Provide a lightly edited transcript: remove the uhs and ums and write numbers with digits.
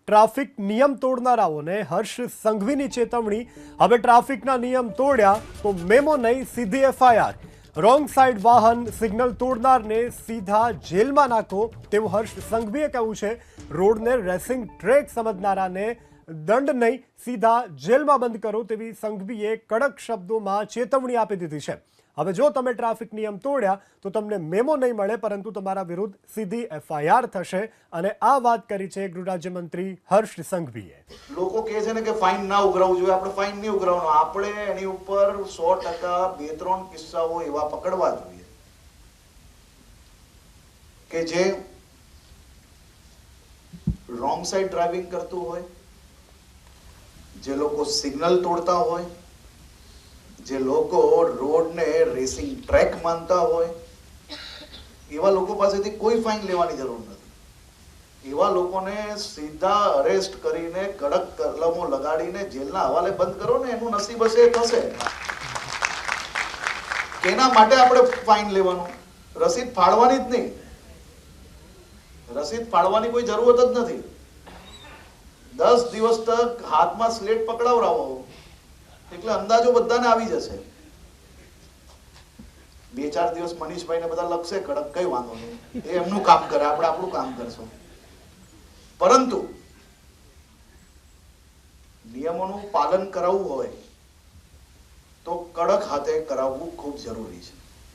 Traffic નિયમ તોડનારાઓને હર્ષ સંઘવીની ચેતવણી। હવે ટ્રાફિકના નિયમ તોડ્યા તો મેમો નહીં, સીધી એફઆઈઆર। રોંગ સાઈડ વાહન સિગ્નલ તોડનારને સીધા જેલમાં નાખો તેવું હર્ષ સંઘવીએ કહ્યું છે। રોડને રેસિંગ ટ્રેક સમજનારાને દંડ નહીં, સીધા જેલમાં બંધ કરો તેવી સંઘવીએ કડક શબ્દોમાં ચેતવણી આપી દીધી છે। હવે જો તમે ટ્રાફિક નિયમ તોડ્યા તો તમને મેમો નહીં મળે, પરંતુ તમારા વિરુદ્ધ સીધી એફઆઈઆર થશે। અને આ વાત કરી છે ગૃહ રાજ્યમંત્રી હર્ષ સંઘવીએ। લોકો કહે છે ને કે ફાઇન ના ઉઘરાવવું જોઈએ, આપણે ફાઇન નહીં ઉઘરાવવાનો, આપણે એની ઉપર 100% 2-3 કિસ્સાઓ એવા પકડવા જોઈએ કે જે રોંગ સાઈડ ડ્રાઇવિંગ કરતું હોય, જે લોકો સિગ્નલ તોડતા હોય, જે લોકો રોડને રેસિંગ ટ્રેક માનતા હોય, એવા લોકો પાસેથી કોઈ ફાઇન લેવાની જરૂર નથી। એવા લોકોને સીધા અરેસ્ટ કરીને કડક કલમો લગાડીને જેલના હવાલે બંધ કરો ને, એનું નસીબ હશે એ થશે। કેના માટે આપણે ફાઇન લેવાનું? રસીદ ફાડવાની જ નહીં, રસીદ ફાડવાની કોઈ જરૂરત જ નથી। 10 દિવસ તક હાથમાં સ્લેટ પકડાવરાવો એટલે અંદાજો બધાને આવી જશે। 2-4 દિવસ મનીષભાઈને બધા લખશે કડક, કઈ વાંધો નહીં, એ એમનું કામ કરે, આપણે આપણું કામ કરશું। પરંતુ નિયમોનું પાલન કરાવવું હોય તો કડક હાથે કરાવવું ખૂબ જરૂરી છે।